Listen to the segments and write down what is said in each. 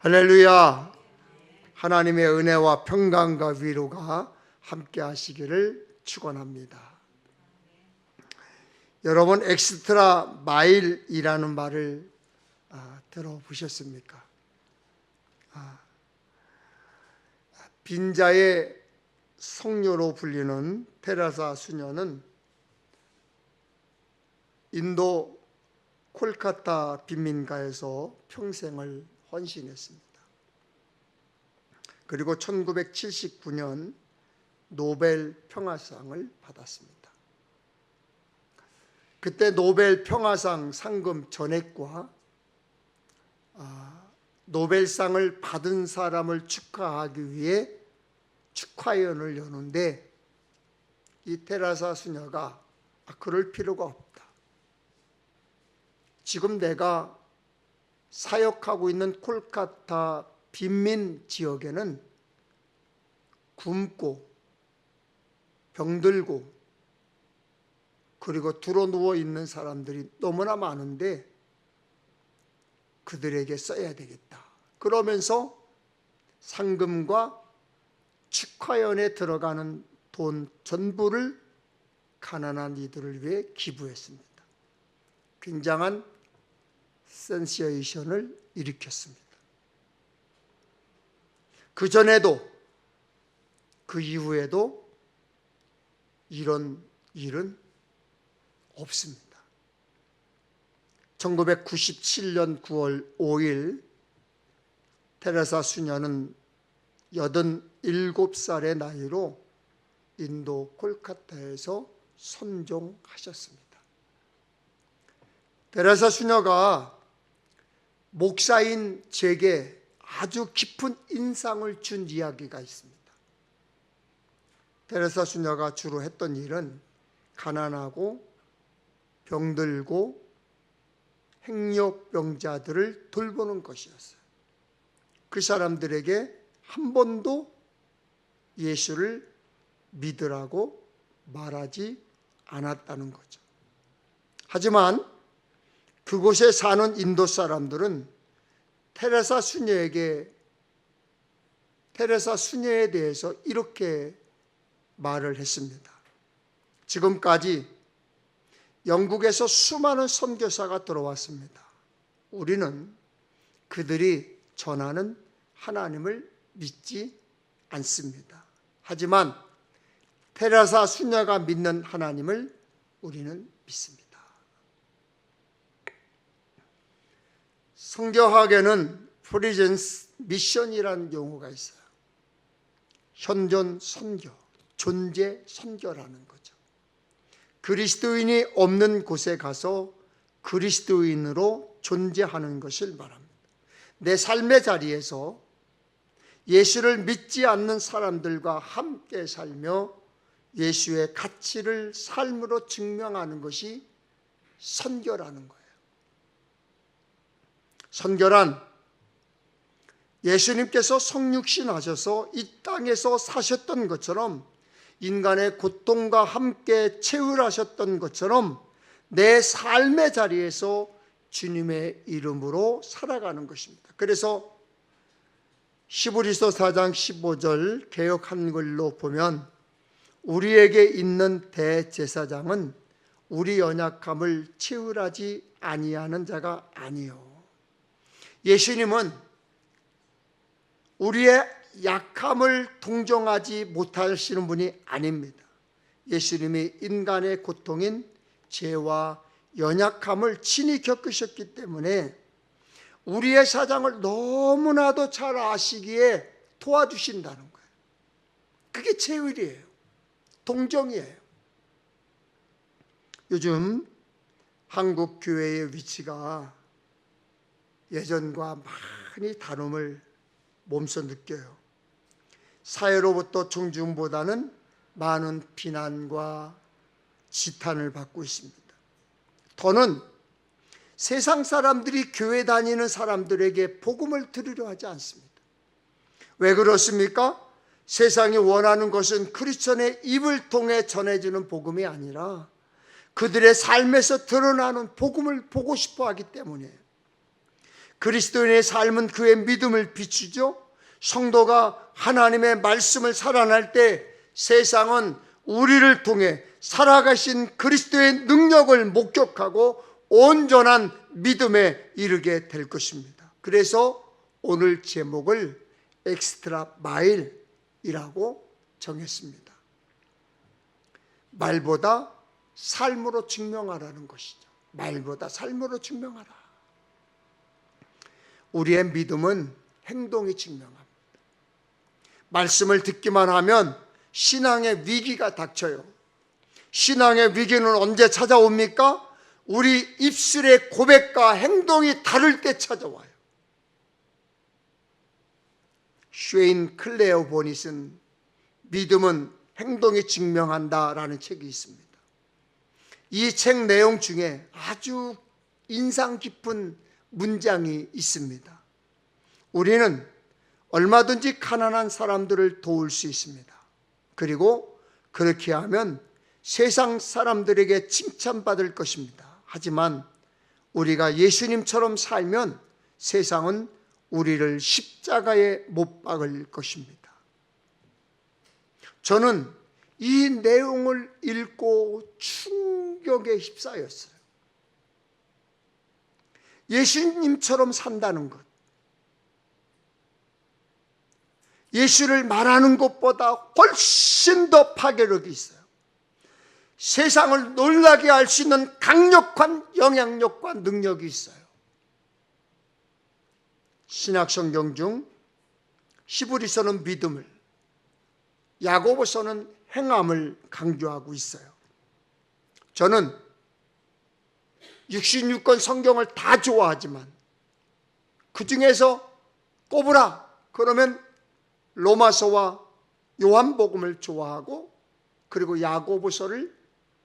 할렐루야. 하나님의 은혜와 평강과 위로가 함께 하시기를 축원합니다. 여러분, 엑스트라 마일이라는 말을 들어보셨습니까? 빈자의 성녀로 불리는 테레사 수녀는 인도 콜카타 빈민가에서 평생을 헌신했습니다. 그리고 1979년 노벨 평화상을 받았습니다. 그때 노벨 평화상 상금 전액과 노벨상을 받은 사람을 축하하기 위해 축하회원을 여는데 이 테레사 수녀가 그럴 필요가 없다. 지금 내가 사역하고 있는 콜카타 빈민 지역에는 굶고 병들고 그리고 드러누워 있는 사람들이 너무나 많은데 그들에게 써야 되겠다. 그러면서 상금과 축하연에 들어가는 돈 전부를 가난한 이들을 위해 기부했습니다. 굉장한 센세이션을 일으켰습니다. 그 전에도 그 이후에도 이런 일은 없습니다. 1997년 9월 5일 테레사 수녀는 87살의 나이로 인도 콜카타에서 선종하셨습니다. 테레사 수녀가 목사인 제게 아주 깊은 인상을 준 이야기가 있습니다. 테레사 수녀가 주로 했던 일은 가난하고 병들고 행력병자들을 돌보는 것이었어요. 그 사람들에게 한 번도 예수를 믿으라고 말하지 않았다는 거죠. 하지만 그곳에 사는 인도 사람들은 테레사 수녀에 대해서 이렇게 말을 했습니다. 지금까지 영국에서 수많은 선교사가 들어왔습니다. 우리는 그들이 전하는 하나님을 믿지 않습니다. 하지만 테레사 수녀가 믿는 하나님을 우리는 믿습니다. 성경학에는 프리젠스 미션이라는 용어가 있어요. 현존 선교, 존재 선교라는 거죠. 그리스도인이 없는 곳에 가서 그리스도인으로 존재하는 것을 말합니다. 내 삶의 자리에서 예수를 믿지 않는 사람들과 함께 살며 예수의 가치를 삶으로 증명하는 것이 선교라는 거예요. 선교란 예수님께서 성육신 하셔서 이 땅에서 사셨던 것처럼 인간의 고통과 함께 체휼하셨던 것처럼 내 삶의 자리에서 주님의 이름으로 살아가는 것입니다. 그래서 히브리서 4장 15절 개역 한글로 보면 우리에게 있는 대제사장은 우리 연약함을 체휼하지 아니하는 자가 아니요. 예수님은 우리의 약함을 동정하지 못하시는 분이 아닙니다. 예수님이 인간의 고통인 죄와 연약함을 친히 겪으셨기 때문에 우리의 사정을 너무나도 잘 아시기에 도와주신다는 거예요. 그게 체휼이에요. 동정이에요. 요즘 한국 교회의 위치가 예전과 많이 다름을 몸소 느껴요. 사회로부터 존중보다는 많은 비난과 지탄을 받고 있습니다. 더는 세상 사람들이 교회 다니는 사람들에게 복음을 들으려 하지 않습니다. 왜 그렇습니까? 세상이 원하는 것은 크리스천의 입을 통해 전해지는 복음이 아니라 그들의 삶에서 드러나는 복음을 보고 싶어 하기 때문이에요. 그리스도인의 삶은 그의 믿음을 비추죠. 성도가 하나님의 말씀을 살아날 때 세상은 우리를 통해 살아가신 그리스도의 능력을 목격하고 온전한 믿음에 이르게 될 것입니다. 그래서 오늘 제목을 엑스트라 마일이라고 정했습니다. 말보다 삶으로 증명하라는 것이죠. 말보다 삶으로 증명하라. 우리의 믿음은 행동이 증명합니다. 말씀을 듣기만 하면 신앙의 위기가 닥쳐요. 신앙의 위기는 언제 찾아옵니까? 우리 입술의 고백과 행동이 다를 때 찾아와요. 쉐인 클레어 보닛은 믿음은 행동이 증명한다라는 책이 있습니다. 이 책 내용 중에 아주 인상 깊은 문장이 있습니다. 우리는 얼마든지 가난한 사람들을 도울 수 있습니다. 그리고 그렇게 하면 세상 사람들에게 칭찬받을 것입니다. 하지만 우리가 예수님처럼 살면 세상은 우리를 십자가에 못 박을 것입니다. 저는 이 내용을 읽고 충격에 휩싸였어요. 예수님처럼 산다는 것, 예수를 말하는 것보다 훨씬 더 파괴력이 있어요. 세상을 놀라게 할 수 있는 강력한 영향력과 능력이 있어요. 신약 성경 중 히브리서는 믿음을, 야고보서는 행함을 강조하고 있어요. 저는 66권 성경을 다 좋아하지만 그 중에서 꼽으라 그러면 로마서와 요한복음을 좋아하고 그리고 야고보서를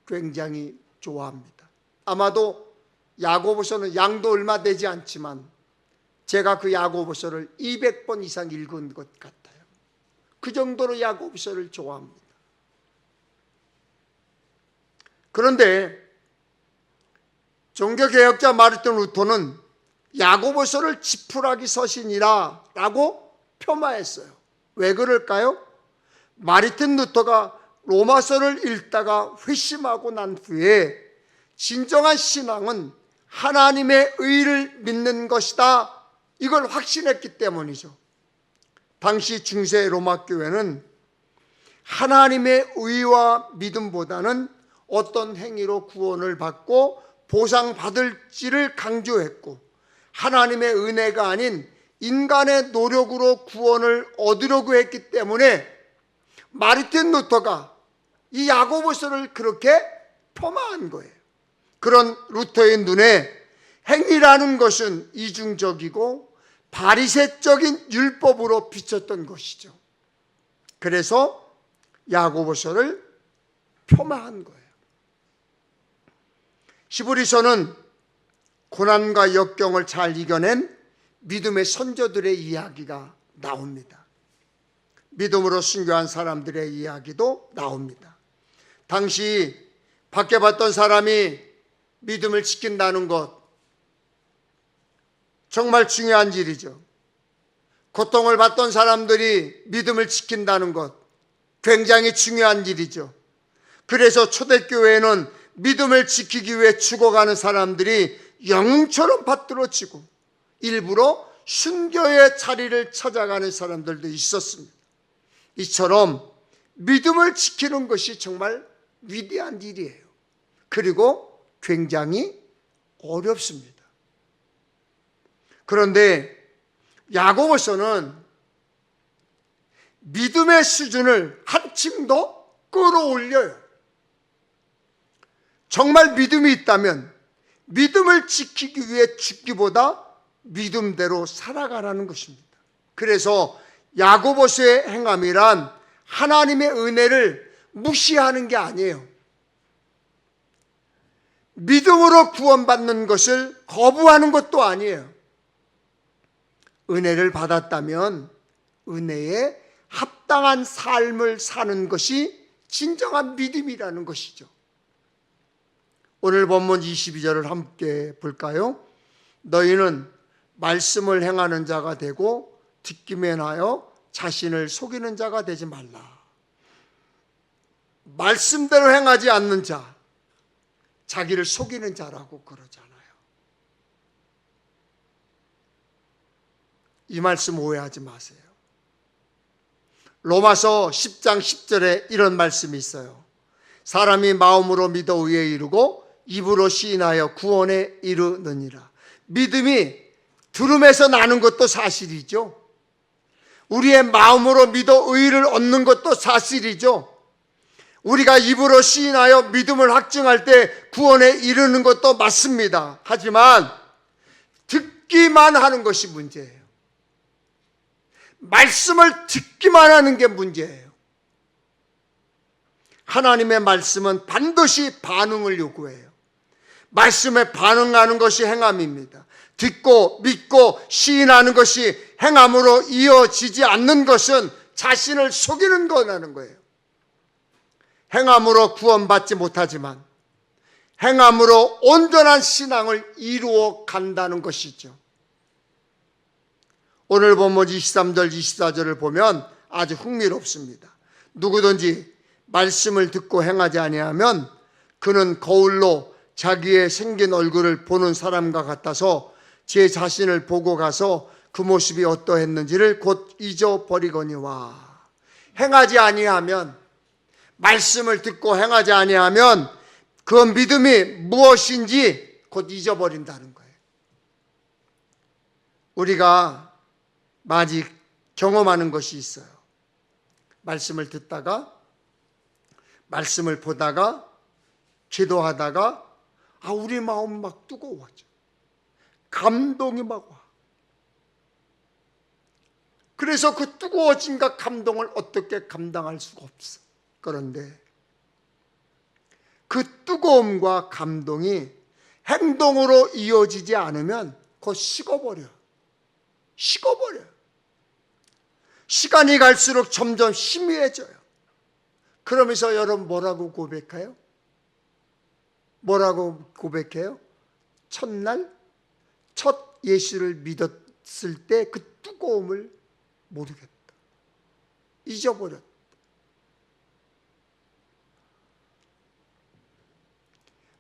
굉장히 좋아합니다. 아마도 야고보서는 양도 얼마 되지 않지만 제가 그 야고보서를 200번 이상 읽은 것 같아요. 그 정도로 야고보서를 좋아합니다. 그런데 종교개혁자 마르틴 루터는 야고보서를 지푸라기 서신이라 라고 폄하했어요. 왜 그럴까요? 마르틴 루터가 로마서를 읽다가 회심하고 난 후에 진정한 신앙은 하나님의 의를 믿는 것이다, 이걸 확신했기 때문이죠. 당시 중세 로마 교회는 하나님의 의와 믿음보다는 어떤 행위로 구원을 받고 보상받을지를 강조했고, 하나님의 은혜가 아닌 인간의 노력으로 구원을 얻으려고 했기 때문에 마르틴 루터가 이 야고보서를 그렇게 폄하한 거예요. 그런 루터의 눈에 행위라는 것은 이중적이고 바리새적인 율법으로 비쳤던 것이죠. 그래서 야고보서를 폄하한 거예요. 히브리서는 고난과 역경을 잘 이겨낸 믿음의 선조들의 이야기가 나옵니다. 믿음으로 순교한 사람들의 이야기도 나옵니다. 당시 박해받던 사람이 믿음을 지킨다는 것, 정말 중요한 일이죠. 고통을 받던 사람들이 믿음을 지킨다는 것, 굉장히 중요한 일이죠. 그래서 초대교회에는 믿음을 지키기 위해 죽어가는 사람들이 영웅처럼 받들어지고 일부러 순교의 자리를 찾아가는 사람들도 있었습니다. 이처럼 믿음을 지키는 것이 정말 위대한 일이에요. 그리고 굉장히 어렵습니다. 그런데 야고보서는 믿음의 수준을 한층 더 끌어올려요. 정말 믿음이 있다면 믿음을 지키기 위해 죽기보다 믿음대로 살아가라는 것입니다. 그래서 야고보서의 행함이란 하나님의 은혜를 무시하는 게 아니에요. 믿음으로 구원받는 것을 거부하는 것도 아니에요. 은혜를 받았다면 은혜에 합당한 삶을 사는 것이 진정한 믿음이라는 것이죠. 오늘 본문 22절을 함께 볼까요? 너희는 말씀을 행하는 자가 되고 듣기만 하여 자신을 속이는 자가 되지 말라. 말씀대로 행하지 않는 자, 자기를 속이는 자라고 그러잖아요. 이 말씀 오해하지 마세요. 로마서 10장 10절에 이런 말씀이 있어요. 사람이 마음으로 믿어 의에 이르고 입으로 시인하여 구원에 이르느니라. 믿음이 들음에서 나는 것도 사실이죠. 우리의 마음으로 믿어 의를 얻는 것도 사실이죠. 우리가 입으로 시인하여 믿음을 확증할 때 구원에 이르는 것도 맞습니다. 하지만 듣기만 하는 것이 문제예요. 말씀을 듣기만 하는 게 문제예요. 하나님의 말씀은 반드시 반응을 요구해요. 말씀에 반응하는 것이 행함입니다. 듣고 믿고 시인하는 것이 행함으로 이어지지 않는 것은 자신을 속이는 거라는 거예요. 행함으로 구원받지 못하지만 행함으로 온전한 신앙을 이루어 간다는 것이죠. 오늘 본문 23절 24절을 보면 아주 흥미롭습니다. 누구든지 말씀을 듣고 행하지 아니하면 그는 거울로 자기의 생긴 얼굴을 보는 사람과 같아서 제 자신을 보고 가서 그 모습이 어떠했는지를 곧 잊어버리거니와. 행하지 아니하면, 말씀을 듣고 행하지 아니하면 그 믿음이 무엇인지 곧 잊어버린다는 거예요. 우리가 많이 경험하는 것이 있어요. 말씀을 듣다가, 말씀을 보다가, 기도하다가 우리 마음 막 뜨거워져. 감동이 막 와. 그래서 그 뜨거워짐과 감동을 어떻게 감당할 수가 없어. 그런데 그 뜨거움과 감동이 행동으로 이어지지 않으면 곧 식어버려. 시간이 갈수록 점점 희미해져요. 그러면서 여러분 뭐라고 고백해요? 첫날 첫 예수를 믿었을 때 그 뜨거움을 모르겠다. 잊어버렸다.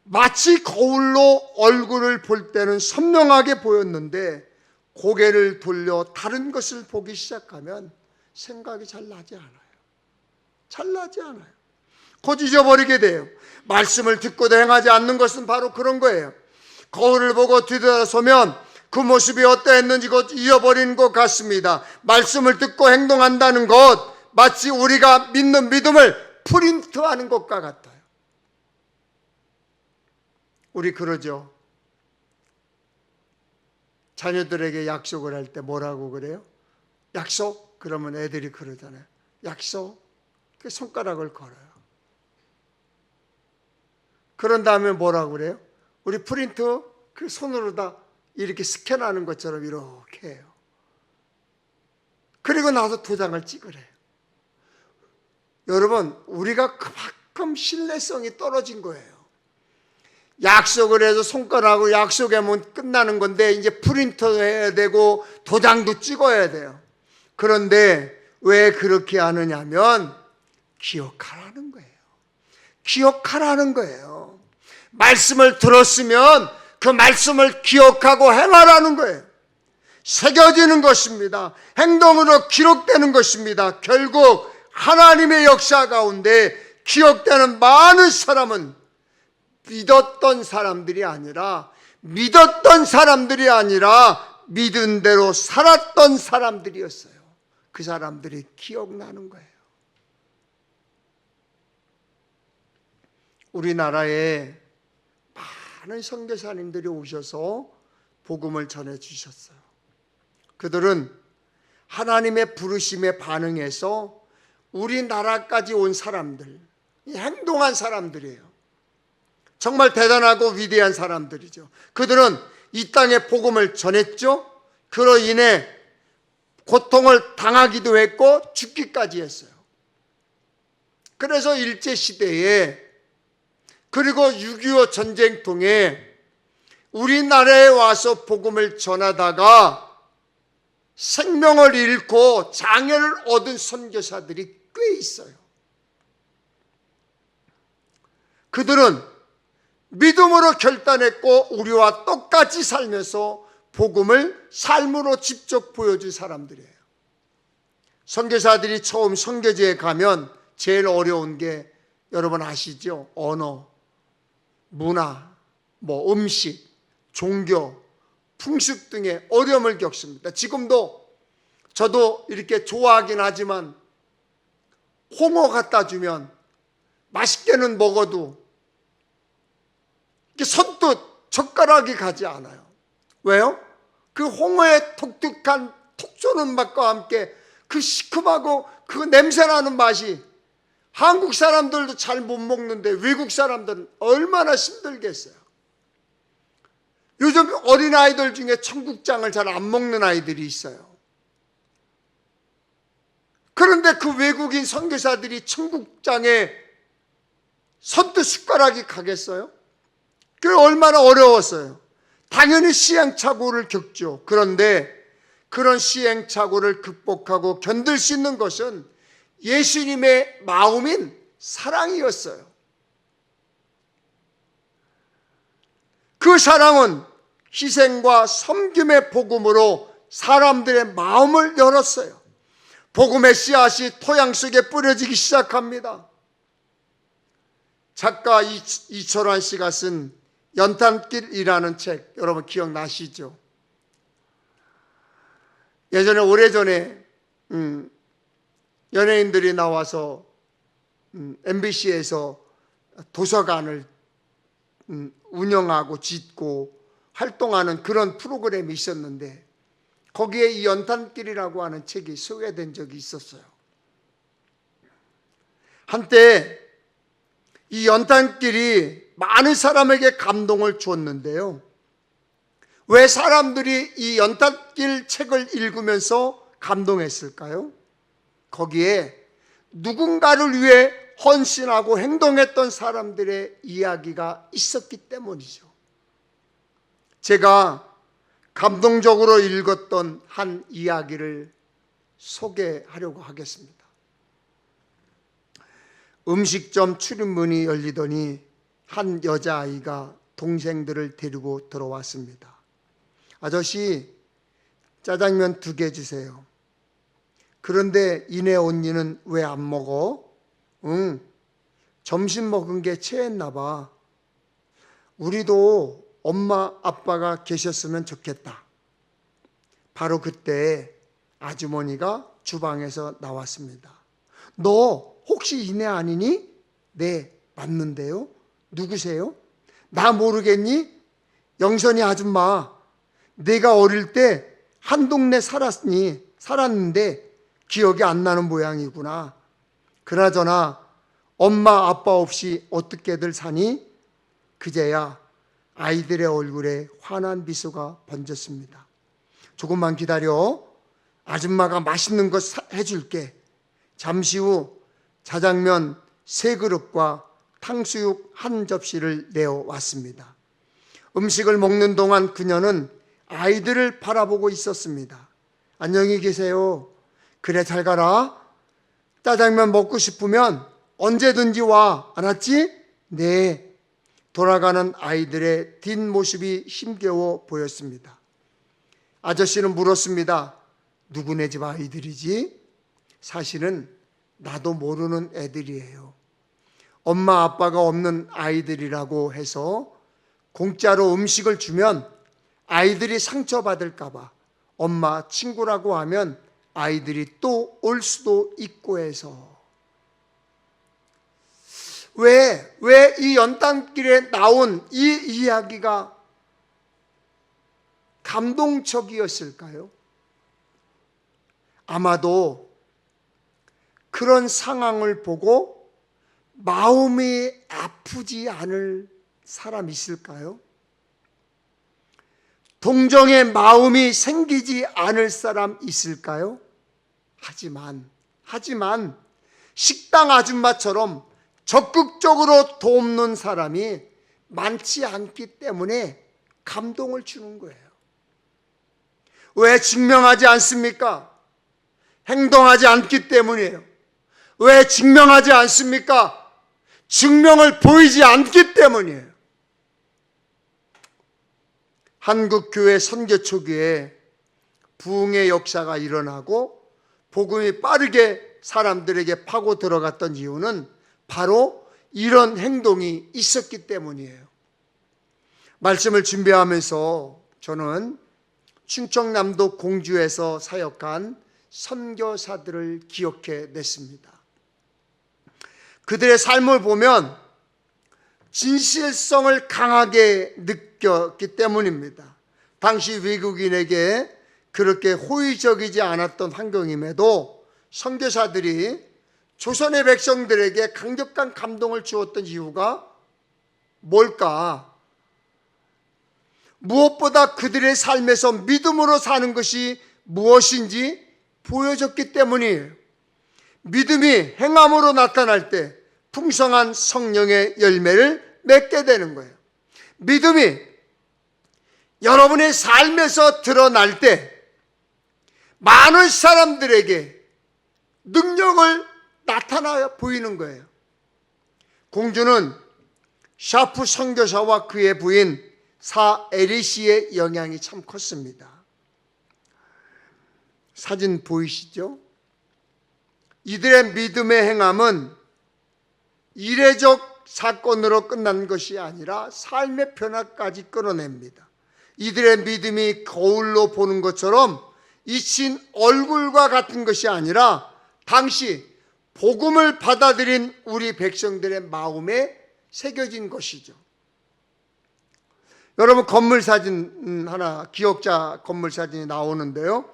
마치 거울로 얼굴을 볼 때는 선명하게 보였는데 고개를 돌려 다른 것을 보기 시작하면 생각이 잘 나지 않아요. 곧 잊어버리게 돼요. 말씀을 듣고도 행하지 않는 것은 바로 그런 거예요. 거울을 보고 뒤돌아서면 그 모습이 어떠했는지 곧 잊어버리는 것 같습니다. 말씀을 듣고 행동한다는 것, 마치 우리가 믿는 믿음을 프린트하는 것과 같아요. 우리 그러죠. 자녀들에게 약속을 할 때 뭐라고 그래요? 약속? 그러면 애들이 그러잖아요. 약속? 그 손가락을 걸어요. 그런 다음에 뭐라고 그래요? 우리 프린트 그 손으로 다 이렇게 스캔하는 것처럼 이렇게 해요. 그리고 나서 도장을 찍으래요. 여러분, 우리가 그만큼 신뢰성이 떨어진 거예요. 약속을 해서 손가락으로 약속하면 끝나는 건데 이제 프린터 해야 되고 도장도 찍어야 돼요. 그런데 왜 그렇게 하느냐면 기억하라는 거예요. 말씀을 들었으면 그 말씀을 기억하고 행하라는 거예요. 새겨지는 것입니다. 행동으로 기록되는 것입니다. 결국 하나님의 역사 가운데 기억되는 많은 사람은 믿었던 사람들이 아니라 믿은 대로 살았던 사람들이었어요. 그 사람들이 기억나는 거예요. 우리나라에 많은 선교사님들이 오셔서 복음을 전해 주셨어요. 그들은 하나님의 부르심에 반응해서 우리나라까지 온 사람들, 행동한 사람들이에요. 정말 대단하고 위대한 사람들이죠. 그들은 이 땅에 복음을 전했죠. 그로 인해 고통을 당하기도 했고 죽기까지 했어요. 그래서 일제시대에 그리고 6.25 전쟁 통해 우리나라에 와서 복음을 전하다가 생명을 잃고 장애를 얻은 선교사들이 꽤 있어요. 그들은 믿음으로 결단했고 우리와 똑같이 살면서 복음을 삶으로 직접 보여준 사람들이에요. 선교사들이 처음 선교지에 가면 제일 어려운 게 여러분 아시죠? 언어, 문화, 음식, 종교, 풍습 등의 어려움을 겪습니다. 지금도 저도 이렇게 좋아하긴 하지만 홍어 갖다 주면 맛있게는 먹어도 선뜻 젓가락이 가지 않아요. 왜요? 그 홍어의 독특한 톡 쏘는 맛과 함께 그 시큼하고 그 냄새나는 맛이 한국 사람들도 잘 못 먹는데 외국 사람들은 얼마나 힘들겠어요. 요즘 어린아이들 중에 청국장을 잘 안 먹는 아이들이 있어요. 그런데 그 외국인 선교사들이 청국장에 선뜻 숟가락이 가겠어요? 그게 얼마나 어려웠어요. 당연히 시행착오를 겪죠. 그런데 그런 시행착오를 극복하고 견딜 수 있는 것은 예수님의 마음인 사랑이었어요. 그 사랑은 희생과 섬김의 복음으로 사람들의 마음을 열었어요. 복음의 씨앗이 토양 속에 뿌려지기 시작합니다. 작가 이철환 씨가 쓴 연탄길이라는 책 여러분 기억나시죠? 예전에 오래전에 연예인들이 나와서 MBC에서 도서관을 운영하고 짓고 활동하는 그런 프로그램이 있었는데 거기에 이 연탄길이라고 하는 책이 소개된 적이 있었어요. 한때 이 연탄길이 많은 사람에게 감동을 주었는데요. 왜 사람들이 이 연탄길 책을 읽으면서 감동했을까요? 거기에 누군가를 위해 헌신하고 행동했던 사람들의 이야기가 있었기 때문이죠. 제가 감동적으로 읽었던 한 이야기를 소개하려고 하겠습니다. 음식점 출입문이 열리더니 한 여자아이가 동생들을 데리고 들어왔습니다. 아저씨, 짜장면 2개 주세요. 그런데 이내 언니는 왜 안 먹어? 응, 점심 먹은 게 체했나 봐. 우리도 엄마 아빠가 계셨으면 좋겠다. 바로 그때 아주머니가 주방에서 나왔습니다. 너 혹시 이내 아니니? 네, 맞는데요. 누구세요? 나 모르겠니? 영선이 아줌마. 내가 어릴 때 한 동네 살았는데 기억이 안 나는 모양이구나. 그나저나 엄마 아빠 없이 어떻게들 사니? 그제야 아이들의 얼굴에 환한 미소가 번졌습니다. 조금만 기다려. 아줌마가 맛있는 거 해줄게. 잠시 후 자장면 3그릇과 탕수육 1접시를 내어왔습니다. 음식을 먹는 동안 그녀는 아이들을 바라보고 있었습니다. 안녕히 계세요. 그래, 잘 가라. 짜장면 먹고 싶으면 언제든지 와. 알았지? 네. 돌아가는 아이들의 뒷모습이 힘겨워 보였습니다. 아저씨는 물었습니다. 누구네 집 아이들이지? 사실은 나도 모르는 애들이에요. 엄마 아빠가 없는 아이들이라고 해서 공짜로 음식을 주면 아이들이 상처받을까 봐 엄마 친구라고 하면 아이들이 또 올 수도 있고 해서. 왜 이 연탄길에 나온 이 이야기가 감동적이었을까요? 아마도 그런 상황을 보고 마음이 아프지 않을 사람 있을까요? 동정의 마음이 생기지 않을 사람 있을까요? 하지만 식당 아줌마처럼 적극적으로 돕는 사람이 많지 않기 때문에 감동을 주는 거예요. 왜 증명하지 않습니까? 행동하지 않기 때문이에요. 왜 증명하지 않습니까? 증명을 보이지 않기 때문이에요. 한국교회 선교 초기에 부흥의 역사가 일어나고 복음이 빠르게 사람들에게 파고 들어갔던 이유는 바로 이런 행동이 있었기 때문이에요. 말씀을 준비하면서 저는 충청남도 공주에서 사역한 선교사들을 기억해 냈습니다. 그들의 삶을 보면 진실성을 강하게 느꼈기 때문입니다. 당시 외국인에게 그렇게 호의적이지 않았던 환경임에도 선교사들이 조선의 백성들에게 강력한 감동을 주었던 이유가 뭘까? 무엇보다 그들의 삶에서 믿음으로 사는 것이 무엇인지 보여줬기 때문이에요. 믿음이 행함으로 나타날 때 풍성한 성령의 열매를 맺게 되는 거예요. 믿음이 여러분의 삶에서 드러날 때 많은 사람들에게 능력을 나타나 보이는 거예요. 공주는 샤프 선교사와 그의 부인 사 에리시의 영향이 참 컸습니다. 사진 보이시죠? 이들의 믿음의 행함은 이례적 사건으로 끝난 것이 아니라 삶의 변화까지 끌어냅니다. 이들의 믿음이 거울로 보는 것처럼 잊힌 얼굴과 같은 것이 아니라 당시 복음을 받아들인 우리 백성들의 마음에 새겨진 것이죠. 여러분, 건물 사진 하나, 기억자 건물 사진이 나오는데요.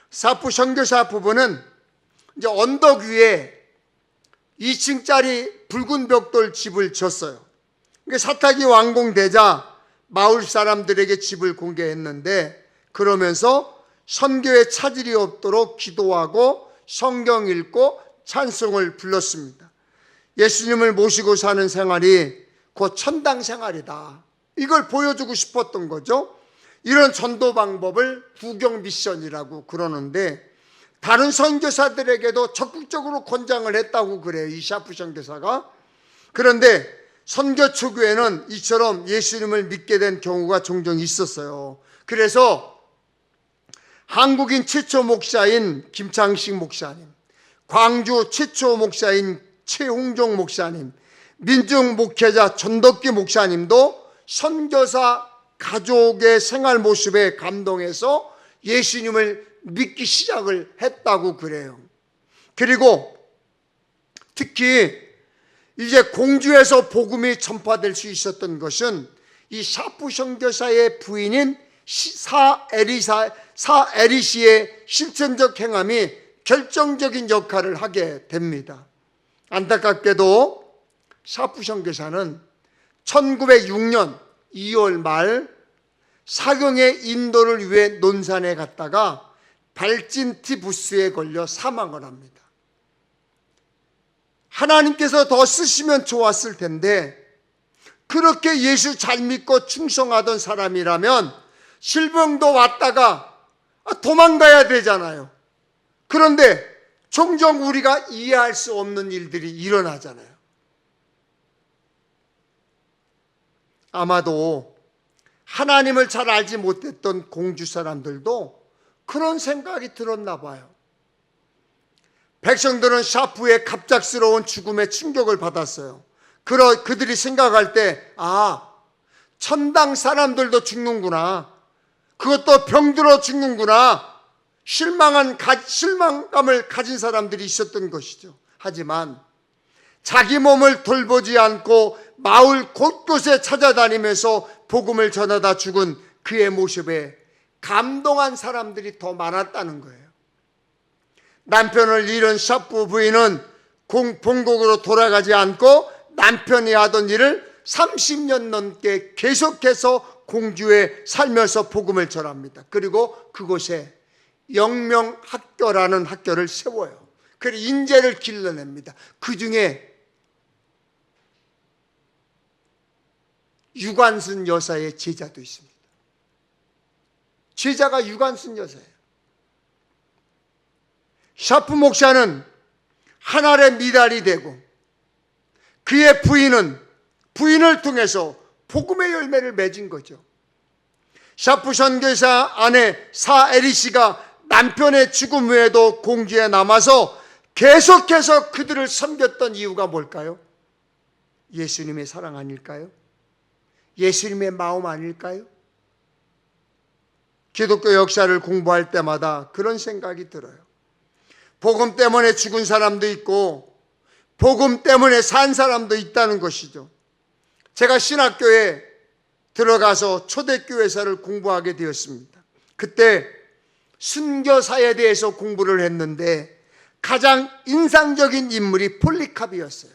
사프 선교사 부부는 이제 언덕 위에 2층짜리 붉은 벽돌 집을 졌어요. 사탁이 완공되자 마을 사람들에게 집을 공개했는데, 그러면서 선교에 차질이 없도록 기도하고 성경 읽고 찬송을 불렀습니다. 예수님을 모시고 사는 생활이 곧 천당 생활이다, 이걸 보여주고 싶었던 거죠. 이런 전도 방법을 구경 미션이라고 그러는데, 다른 선교사들에게도 적극적으로 권장을 했다고 그래요, 이 샤프 선교사가. 그런데 선교 초기에는 이처럼 예수님을 믿게 된 경우가 종종 있었어요. 그래서 한국인 최초 목사인 김창식 목사님, 광주 최초 목사인 최홍종 목사님, 민중 목회자 전덕기 목사님도 선교사 가족의 생활 모습에 감동해서 예수님을 믿기 시작을 했다고 그래요. 그리고 특히 이제 공주에서 복음이 전파될 수 있었던 것은 이 샤프 선교사의 부인인 사 에리시의 실천적 행함이 결정적인 역할을 하게 됩니다. 안타깝게도 샤프 선교사는 1906년 2월 말 사경의 인도를 위해 논산에 갔다가 발진 티푸스에 걸려 사망을 합니다. 하나님께서 더 쓰시면 좋았을 텐데, 그렇게 예수 잘 믿고 충성하던 사람이라면 실병도 왔다가 도망가야 되잖아요. 그런데 종종 우리가 이해할 수 없는 일들이 일어나잖아요. 아마도 하나님을 잘 알지 못했던 공주 사람들도 그런 생각이 들었나 봐요. 백성들은 샤프의 갑작스러운 죽음에 충격을 받았어요. 그들이 생각할 때, 천당 사람들도 죽는구나, 그것도 병들어 죽는구나, 실망감을 가진 사람들이 있었던 것이죠. 하지만 자기 몸을 돌보지 않고 마을 곳곳에 찾아다니면서 복음을 전하다 죽은 그의 모습에 감동한 사람들이 더 많았다는 거예요. 남편을 잃은 샤프 부인은 본국으로 돌아가지 않고 남편이 하던 일을 30년 넘게 계속해서 공주에 살면서 복음을 전합니다. 그리고 그곳에 영명학교라는 학교를 세워요. 그리고 인재를 길러냅니다. 그 중에 유관순 여사의 제자도 있습니다. 제자가 유관순 여사예요. 샤프 목사는 하늘의 미달이 되고 그의 부인을 통해서 복음의 열매를 맺은 거죠. 샤프 선교사 아내 사에리 씨가 남편의 죽음 후에도 공주에 남아서 계속해서 그들을 섬겼던 이유가 뭘까요? 예수님의 사랑 아닐까요? 예수님의 마음 아닐까요? 기독교 역사를 공부할 때마다 그런 생각이 들어요. 복음 때문에 죽은 사람도 있고 복음 때문에 산 사람도 있다는 것이죠. 제가 신학교에 들어가서 초대교회사를 공부하게 되었습니다. 그때 순교사에 대해서 공부를 했는데 가장 인상적인 인물이 폴리캅이었어요.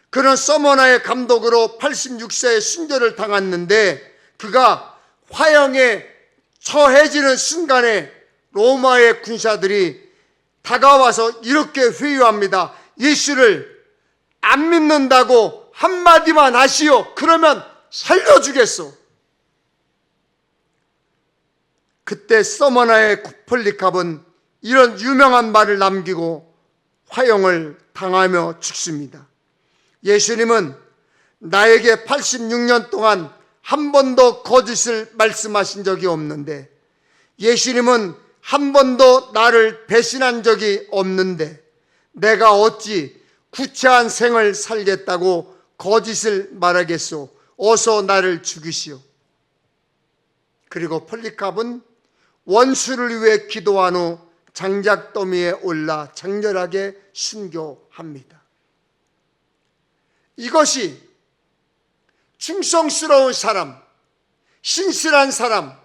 그는 서머나의 감독으로 86세에 순교를 당했는데 그가 화형에 처해지는 순간에 로마의 군사들이 다가와서 이렇게 회유합니다. 예수를 안 믿는다고 한마디만 하시오. 그러면 살려주겠소. 그때 서머나의 폴리캅은 이런 유명한 말을 남기고 화형을 당하며 죽습니다. 예수님은 나에게 86년 동안 한 번도 거짓을 말씀하신 적이 없는데, 예수님은 한 번도 나를 배신한 적이 없는데 내가 어찌 구체한 생을 살겠다고 거짓을 말하겠소. 어서 나를 죽이시오. 그리고 폴리캅은 원수를 위해 기도한 후 장작더미에 올라 장렬하게 순교합니다. 이것이 충성스러운 사람, 신실한 사람,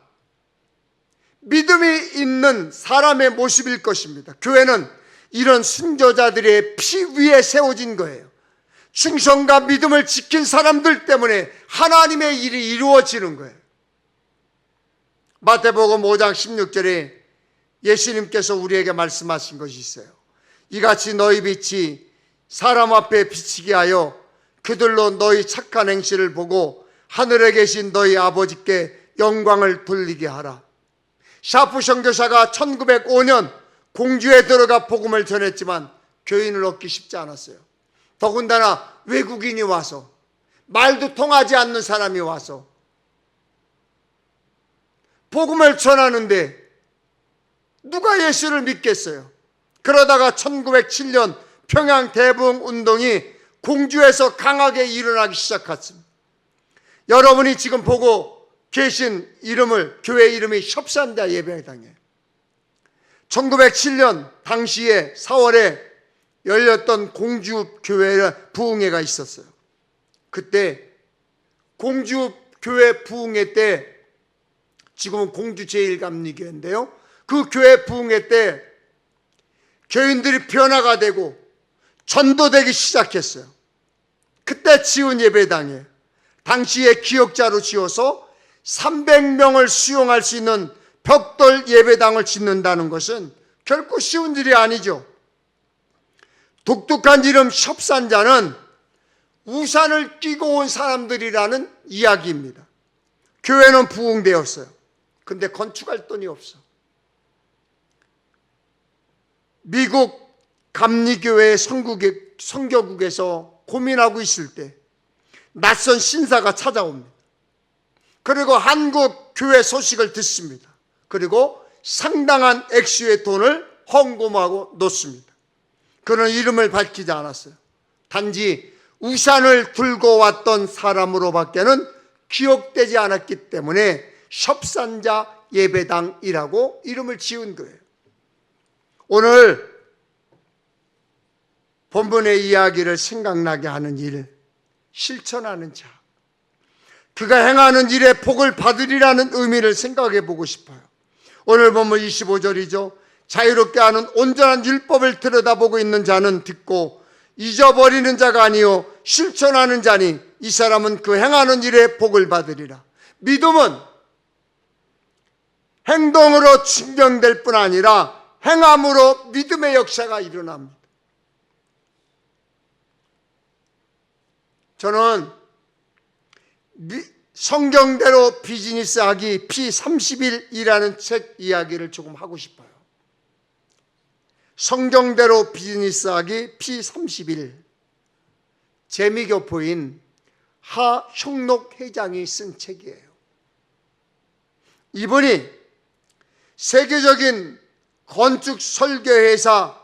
믿음이 있는 사람의 모습일 것입니다. 교회는 이런 순교자들의 피 위에 세워진 거예요. 충성과 믿음을 지킨 사람들 때문에 하나님의 일이 이루어지는 거예요. 마태복음 5장 16절에 예수님께서 우리에게 말씀하신 것이 있어요. 이같이 너희 빛이 사람 앞에 비치게 하여 그들로 너희 착한 행실을 보고 하늘에 계신 너희 아버지께 영광을 돌리게 하라. 샤프 선교사가 1905년 공주에 들어가 복음을 전했지만 교인을 얻기 쉽지 않았어요. 더군다나 외국인이 와서, 말도 통하지 않는 사람이 와서 복음을 전하는데 누가 예수를 믿겠어요? 그러다가 1907년 평양 대부흥 운동이 공주에서 강하게 일어나기 시작했습니다. 여러분이 지금 보고 계신 이름을, 교회 이름이 협산자 예배당이에요. 1907년 당시에 4월에 열렸던 공주교회 부흥회가 있었어요. 그때 공주교회 부흥회 때, 지금은 공주제일감리교회인데요, 그 교회 부흥회 때 교인들이 변화가 되고 전도되기 시작했어요. 그때 지은 예배당이에요. 당시에 기역자로 지어서 300명을 수용할 수 있는 벽돌 예배당을 짓는다는 것은 결코 쉬운 일이 아니죠. 독특한 이름 협산자는 우산을 끼고 온 사람들이라는 이야기입니다. 교회는 부흥되었어요. 근데 건축할 돈이 없어. 미국 감리교회 선교국에서 고민하고 있을 때 낯선 신사가 찾아옵니다. 그리고 한국 교회 소식을 듣습니다. 그리고 상당한 액수의 돈을 헌금하고 놓습니다. 그는 이름을 밝히지 않았어요. 단지 우산을 들고 왔던 사람으로밖에는 기억되지 않았기 때문에 협산자 예배당이라고 이름을 지은 거예요. 오늘 본문의 이야기를 생각나게 하는 일, 실천하는 자, 그가 행하는 일에 복을 받으리라는 의미를 생각해 보고 싶어요. 오늘 본문 25절이죠. 자유롭게 하는 온전한 율법을 들여다보고 있는 자는 듣고 잊어버리는 자가 아니요 실천하는 자니 이 사람은 그 행하는 일에 복을 받으리라. 믿음은 행동으로 증명될 뿐 아니라 행함으로 믿음의 역사가 일어납니다. 저는 성경대로 비즈니스하기 P30일이라는 책 이야기를 조금 하고 싶어요. 성경대로 비즈니스하기 P30일, 재미교포인 하형록 회장이 쓴 책이에요. 이분이 세계적인 건축 설계회사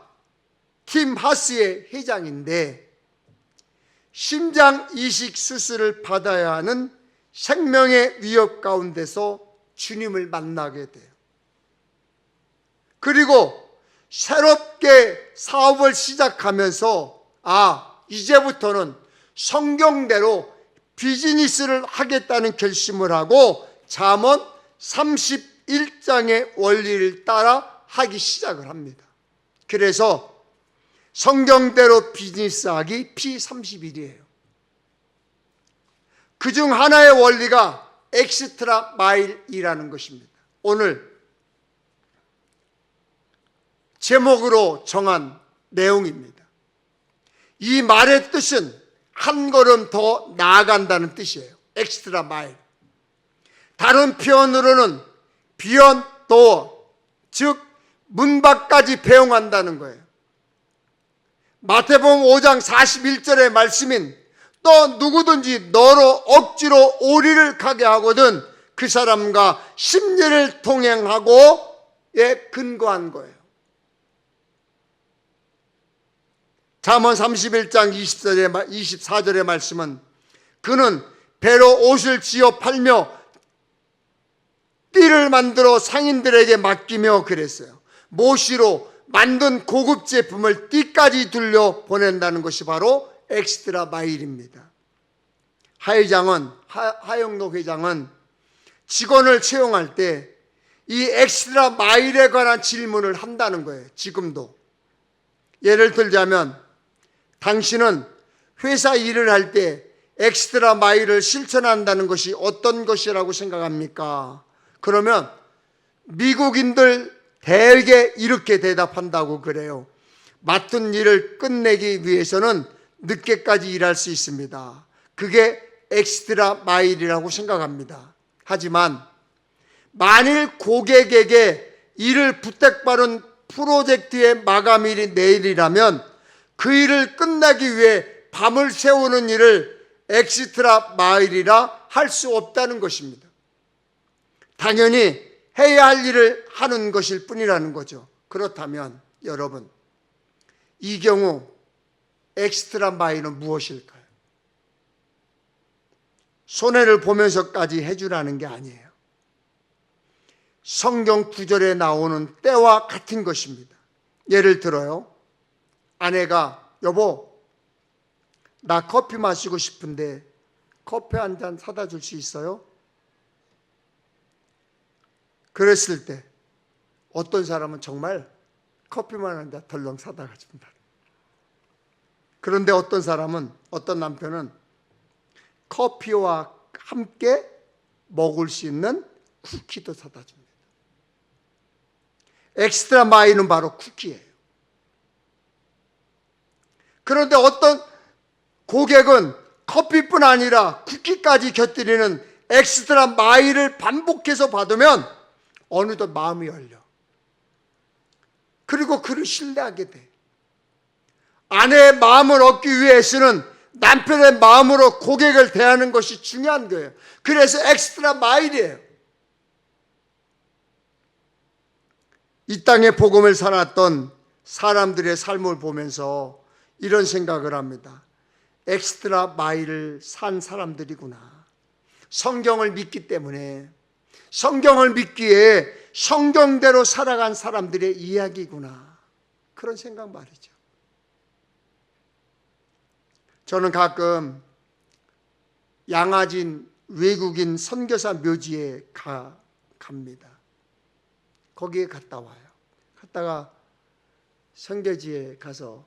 팀 하스의 회장인데 심장 이식 수술을 받아야 하는 생명의 위협 가운데서 주님을 만나게 돼요. 그리고 새롭게 사업을 시작하면서 이제부터는 성경대로 비즈니스를 하겠다는 결심을 하고 잠언 31장의 원리를 따라 하기 시작을 합니다. 그래서 성경대로 비즈니스하기 P30일이에요. 그중 하나의 원리가 엑스트라 마일이라는 것입니다. 오늘 제목으로 정한 내용입니다. 이 말의 뜻은 한 걸음 더 나아간다는 뜻이에요. 엑스트라 마일. 다른 표현으로는 비욘드 도어, 즉 문 밖까지 배웅한다는 거예요. 마태복음 5장 41절의 말씀인 또 누구든지 너로 억지로 오리를 가게 하거든 그 사람과 10년을 동행하고에 근거한 거예요. 잠언 31장 24절의 말씀은 그는 배로 옷을 지어 팔며 띠를 만들어 상인들에게 맡기며 그랬어요. 모시로 만든 고급 제품을 띠까지 둘려 보낸다는 것이 바로 엑스트라 마일입니다. 하영록 회장은 직원을 채용할 때 이 엑스트라 마일에 관한 질문을 한다는 거예요. 지금도. 예를 들자면 당신은 회사 일을 할 때 엑스트라 마일을 실천한다는 것이 어떤 것이라고 생각합니까? 그러면 미국인들 대개 이렇게 대답한다고 그래요. 맡은 일을 끝내기 위해서는 늦게까지 일할 수 있습니다. 그게 엑스트라 마일이라고 생각합니다. 하지만 만일 고객에게 일을 부탁받은 프로젝트의 마감일이 내일이라면 그 일을 끝내기 위해 밤을 새우는 일을 엑스트라 마일이라 할 수 없다는 것입니다. 당연히 해야 할 일을 하는 것일 뿐이라는 거죠. 그렇다면 여러분, 이 경우 엑스트라 마일은 무엇일까요? 손해를 보면서까지 해주라는 게 아니에요. 성경 구절에 나오는 때와 같은 것입니다. 예를 들어요. 아내가 여보, 나 커피 마시고 싶은데 커피 한 잔 사다 줄 수 있어요? 그랬을 때 어떤 사람은 정말 커피만 한 잔 덜렁 사다가 준다. 그런데 어떤 사람은, 어떤 남편은 커피와 함께 먹을 수 있는 쿠키도 사다 줍니다. 엑스트라 마일은 바로 쿠키예요. 그런데 어떤 고객은 커피뿐 아니라 쿠키까지 곁들이는 엑스트라 마일을 반복해서 받으면 어느덧 마음이 열려. 그리고 그를 신뢰하게 돼. 아내의 마음을 얻기 위해서는 남편의 마음으로 고객을 대하는 것이 중요한 거예요. 그래서 엑스트라 마일이에요. 이 땅에 복음을 살았던 사람들의 삶을 보면서 이런 생각을 합니다. 엑스트라 마일을 산 사람들이구나. 성경을 믿기 때문에, 성경을 믿기에 성경대로 살아간 사람들의 이야기구나. 그런 생각 말이죠. 저는 가끔 양아진 외국인 선교사 묘지에 갑니다. 거기에 갔다 와요. 갔다가 선교지에 가서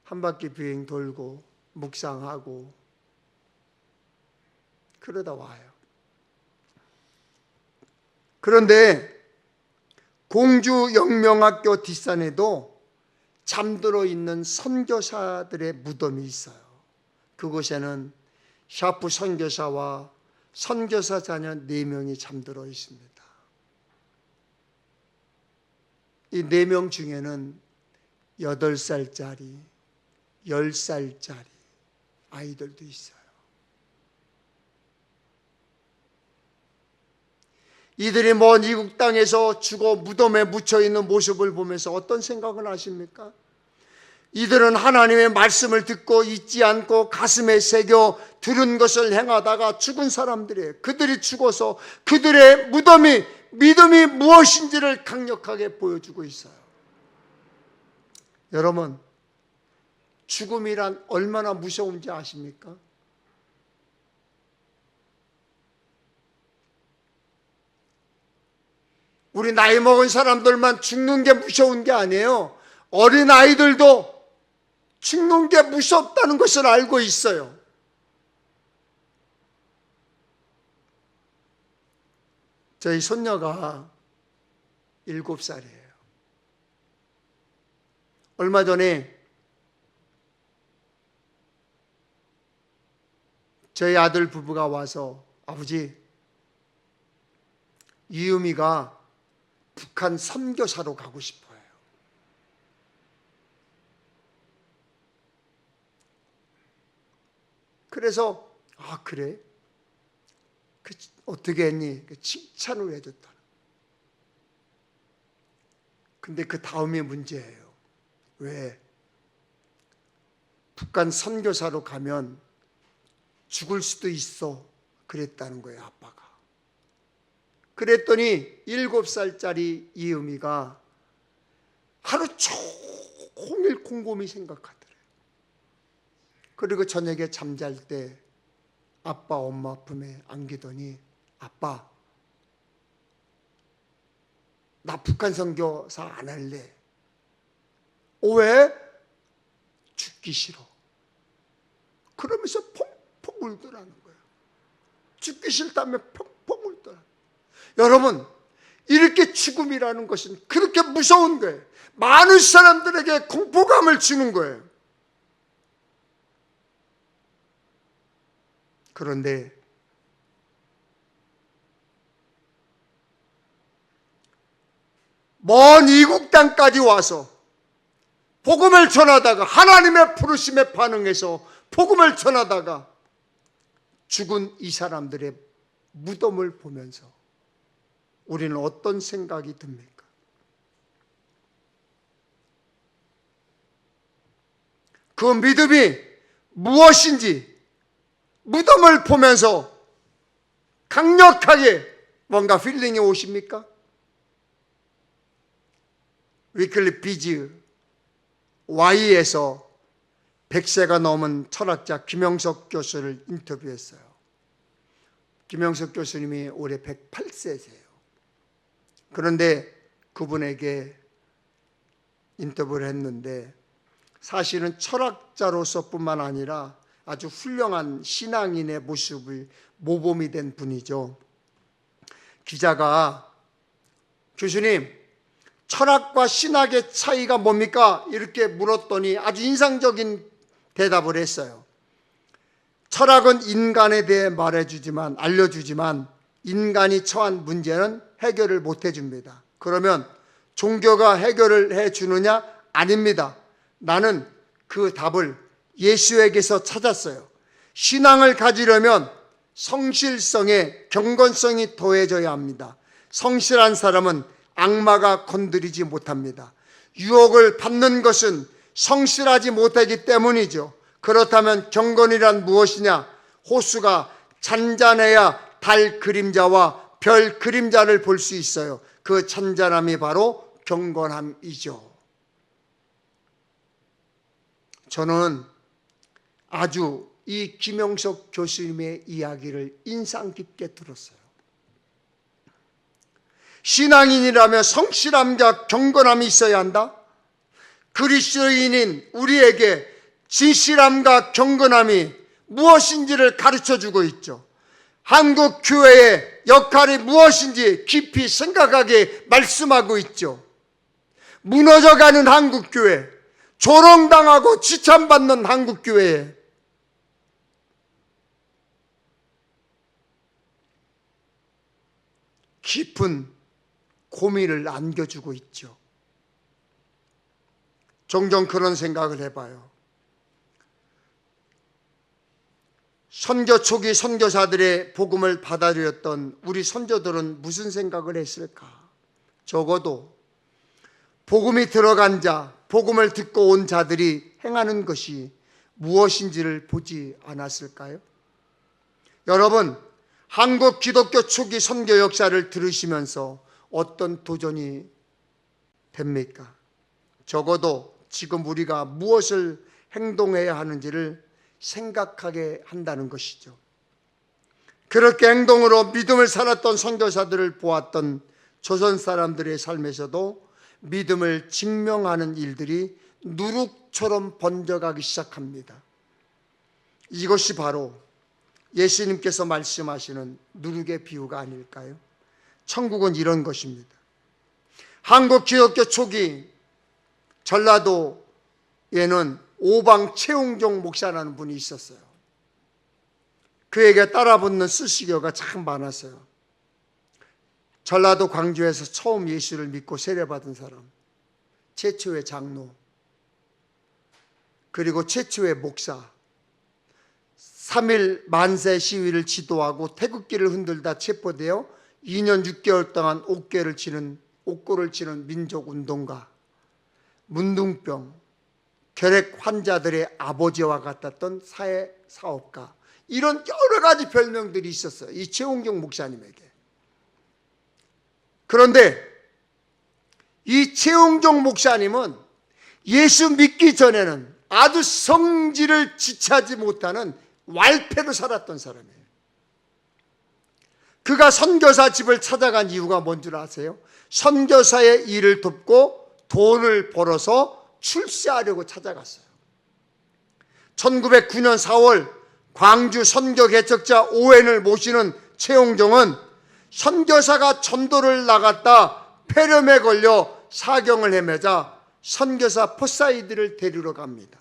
한 바퀴 비행 돌고 묵상하고 그러다 와요. 그런데 공주 영명학교 뒷산에도 잠들어 있는 선교사들의 무덤이 있어요. 그곳에는 샤프 선교사와 선교사 자녀 4명이 잠들어 있습니다. 이 4명 중에는 8살짜리, 10살짜리 아이들도 있어요. 이들이 먼 이국 땅에서 죽어 무덤에 묻혀있는 모습을 보면서 어떤 생각을 하십니까? 이들은 하나님의 말씀을 듣고 잊지 않고 가슴에 새겨 들은 것을 행하다가 죽은 사람들이에요. 그들이 죽어서 그들의 믿음이 무엇인지를 강력하게 보여주고 있어요. 여러분, 죽음이란 얼마나 무서운지 아십니까? 우리 나이 먹은 사람들만 죽는 게 무서운 게 아니에요. 어린 아이들도 죽는 게 무섭다는 것을 알고 있어요. 저희 손녀가 7살이에요. 얼마 전에 저희 아들 부부가 와서 아버지, 이유미가 북한 선교사로 가고 싶어요. 그래서 그래? 어떻게 했니? 칭찬을 해줬다. 근데 그 다음이 문제예요. 왜? 북한 선교사로 가면 죽을 수도 있어. 그랬다는 거예요, 아빠가. 그랬더니 7살짜리 이음이가 하루 종일 곰곰이 생각하더래요. 그리고 저녁에 잠잘 때 아빠 엄마 품에 안기더니 아빠, 나 북한 선교사 안 할래. 왜? 죽기 싫어. 그러면서 펑펑 울더라는 거예요. 죽기 싫다며 펑펑 울더라. 여러분, 이렇게 죽음이라는 것은 그렇게 무서운 거예요. 많은 사람들에게 공포감을 주는 거예요. 그런데 먼 이국 땅까지 와서 복음을 전하다가 하나님의 부르심에 반응해서 복음을 전하다가 죽은 이 사람들의 무덤을 보면서 우리는 어떤 생각이 듭니까? 그 믿음이 무엇인지 무덤을 보면서 강력하게 뭔가 필링이 오십니까? 위클리 비즈 Y에서 100세가 넘은 철학자 김영석 교수를 인터뷰했어요. 김영석 교수님이 올해 108세세요. 그런데 그분에게 인터뷰를 했는데 사실은 철학자로서뿐만 아니라 아주 훌륭한 신앙인의 모습을 모범이 된 분이죠. 기자가 교수님, 철학과 신학의 차이가 뭡니까? 이렇게 물었더니 아주 인상적인 대답을 했어요. 철학은 인간에 대해 알려주지만 인간이 처한 문제는 해결을 못 해줍니다. 그러면 종교가 해결을 해주느냐? 아닙니다. 나는 그 답을 예수에게서 찾았어요. 신앙을 가지려면 성실성에 경건성이 더해져야 합니다. 성실한 사람은 악마가 건드리지 못합니다. 유혹을 받는 것은 성실하지 못하기 때문이죠. 그렇다면 경건이란 무엇이냐? 호수가 잔잔해야 달 그림자와 별 그림자를 볼 수 있어요. 그 잔잔함이 바로 경건함이죠. 저는 아주 이 김영석 교수님의 이야기를 인상 깊게 들었어요. 신앙인이라면 성실함과 경건함이 있어야 한다. 그리스도인인 우리에게 진실함과 경건함이 무엇인지를 가르쳐주고 있죠. 한국 교회의 역할이 무엇인지 깊이 생각하게 말씀하고 있죠. 무너져가는 한국 교회, 조롱당하고 지참받는 한국 교회에 깊은 고민을 안겨주고 있죠. 종종 그런 생각을 해봐요. 선교 초기 선교사들의 복음을 받아들였던 우리 선조들은 무슨 생각을 했을까? 적어도 복음이 들어간 자, 복음을 듣고 온 자들이 행하는 것이 무엇인지를 보지 않았을까요? 여러분, 한국 기독교 초기 선교 역사를 들으시면서 어떤 도전이 됩니까? 적어도 지금 우리가 무엇을 행동해야 하는지를 생각하게 한다는 것이죠. 그렇게 행동으로 믿음을 살았던 선교사들을 보았던 조선 사람들의 삶에서도 믿음을 증명하는 일들이 누룩처럼 번져가기 시작합니다. 이것이 바로 예수님께서 말씀하시는 누룩의 비유가 아닐까요? 천국은 이런 것입니다. 한국 기독교 초기 전라도에는 오방 최웅종 목사라는 분이 있었어요. 그에게 따라붙는 수식어가 참 많았어요. 전라도 광주에서 처음 예수를 믿고 세례받은 사람, 최초의 장로, 그리고 최초의 목사, 3.1 만세 시위를 지도하고 태극기를 흔들다 체포되어 2년 6개월 동안 옥고를 치는 민족운동가, 문둥병, 결핵 환자들의 아버지와 같았던 사회사업가, 이런 여러 가지 별명들이 있었어요, 이 최홍종 목사님에게. 그런데 이 최홍종 목사님은 예수 믿기 전에는 아주 성질을 지체하지 못하는 왈패로 살았던 사람이에요. 그가 선교사 집을 찾아간 이유가 뭔 줄 아세요? 선교사의 일을 돕고 돈을 벌어서 출세하려고 찾아갔어요. 1909년 4월 광주 선교 개척자 오웬을 모시는 최홍종은 선교사가 전도를 나갔다 폐렴에 걸려 사경을 헤매자 선교사 포사이드를 데리러 갑니다.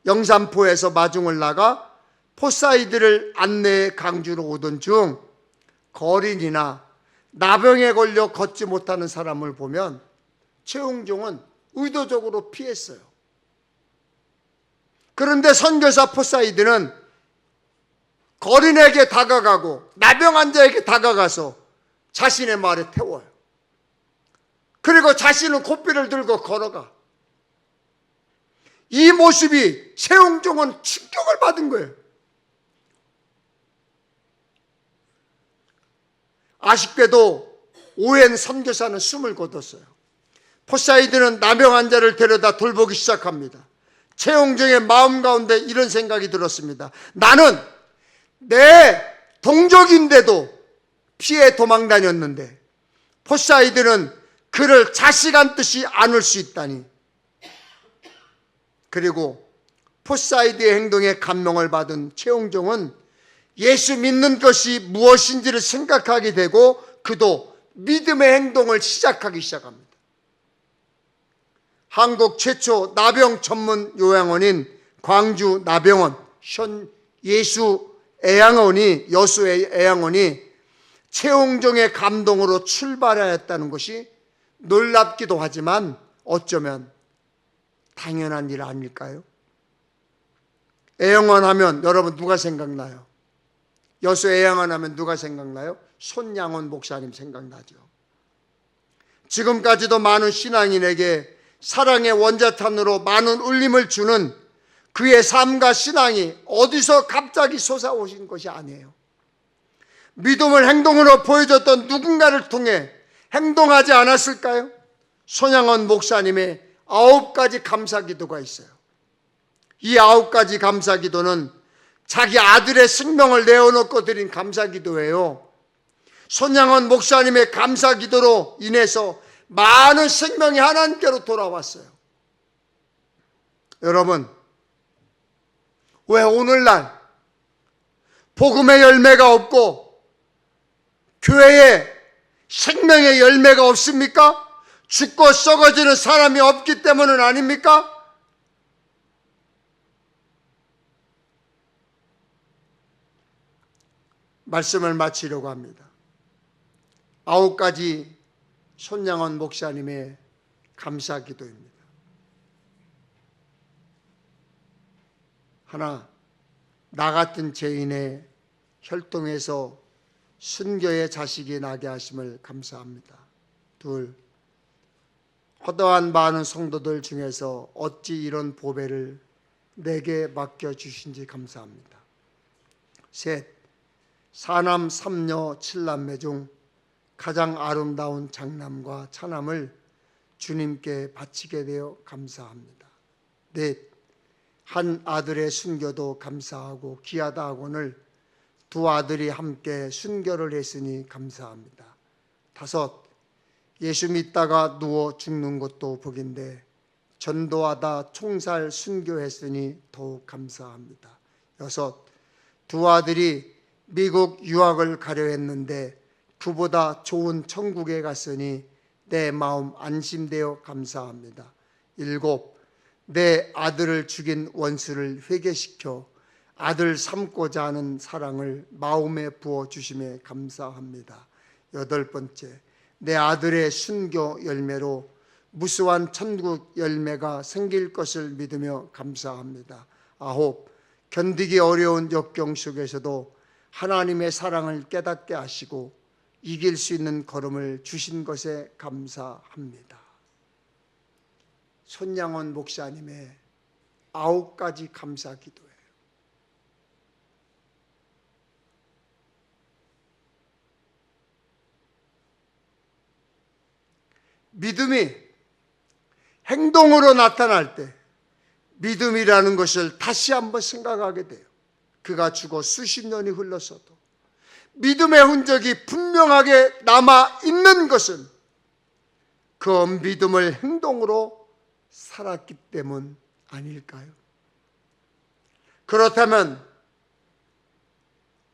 영산포에서 마중을 나가 포사이드를 안내해 광주로 오던 중 거린이나 나병에 걸려 걷지 못하는 사람을 보면 최홍종은 의도적으로 피했어요. 그런데 선교사 포사이드는 거린에게 다가가고 나병 환자에게 다가가서 자신의 말에 태워요. 그리고 자신은 고삐를 들고 걸어가. 이 모습이 최홍종은 충격을 받은 거예요. 아쉽게도 오웬 선교사는 숨을 거뒀어요. 포사이드는 나병 환자를 데려다 돌보기 시작합니다. 최홍종의 마음 가운데 이런 생각이 들었습니다. 나는 내 동족인데도 피해 도망 다녔는데 포사이드는 그를 자식한 듯이 안을 수 있다니. 그리고 포사이드의 행동에 감명을 받은 최홍종은 예수 믿는 것이 무엇인지를 생각하게 되고 그도 믿음의 행동을 시작하기 시작합니다. 한국 최초 나병 전문 요양원인 광주 나병원 여수 애양원이 최홍종의 감동으로 출발하였다는 것이 놀랍기도 하지만 어쩌면 당연한 일 아닐까요? 애양원 하면 여러분 누가 생각나요? 여수 애양원 하면 누가 생각나요? 손양원 목사님 생각나죠. 지금까지도 많은 신앙인에게 사랑의 원자탄으로 많은 울림을 주는 그의 삶과 신앙이 어디서 갑자기 솟아오신 것이 아니에요. 믿음을 행동으로 보여줬던 누군가를 통해 행동하지 않았을까요? 손양원 목사님의 9가지 감사기도가 있어요. 이 9가지 감사기도는 자기 아들의 생명을 내어놓고 드린 감사기도예요. 손양원 목사님의 감사기도로 인해서 많은 생명이 하나님께로 돌아왔어요. 여러분, 왜 오늘날 복음의 열매가 없고 교회에 생명의 열매가 없습니까? 죽고 썩어지는 사람이 없기 때문은 아닙니까? 말씀을 마치려고 합니다. 9가지 손양원 목사님의 감사 기도입니다. 하나, 나 같은 죄인의 혈통에서 순교의 자식이 나게 하심을 감사합니다. 둘, 허다한 많은 성도들 중에서 어찌 이런 보배를 내게 맡겨주신지 감사합니다. 셋, 사남 삼녀 칠남매 중 가장 아름다운 장남과 차남을 주님께 바치게 되어 감사합니다. 넷, 한 아들의 순교도 감사하고 귀하다 하고는 두 아들이 함께 순교를 했으니 감사합니다. 다섯, 예수 믿다가 누워 죽는 것도 복인데 전도하다 총살 순교했으니 더욱 감사합니다. 여섯, 두 아들이 미국 유학을 가려 했는데 그보다 좋은 천국에 갔으니 내 마음 안심되어 감사합니다. 일곱, 내 아들을 죽인 원수를 회개시켜 아들 삼고자 하는 사랑을 마음에 부어주심에 감사합니다. 여덟 번째, 내 아들의 순교 열매로 무수한 천국 열매가 생길 것을 믿으며 감사합니다. 아홉, 견디기 어려운 역경 속에서도 하나님의 사랑을 깨닫게 하시고 이길 수 있는 걸음을 주신 것에 감사합니다. 손양원 목사님의 9가지 감사 기도예요. 믿음이 행동으로 나타날 때 믿음이라는 것을 다시 한번 생각하게 돼요. 그가 죽어 수십 년이 흘러서도 믿음의 흔적이 분명하게 남아 있는 것은 그 믿음을 행동으로 살았기 때문 아닐까요? 그렇다면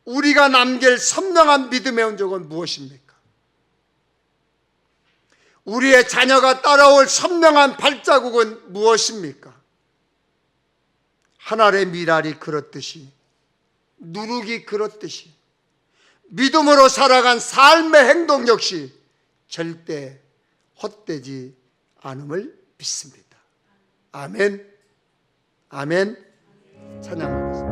우리가 남길 선명한 믿음의 흔적은 무엇입니까? 우리의 자녀가 따라올 선명한 발자국은 무엇입니까? 하늘의 미랄이 그렇듯이, 누룩이 그렇듯이 믿음으로 살아간 삶의 행동 역시 절대 헛되지 않음을 믿습니다. 아멘. 아멘. 찬양하겠습니다.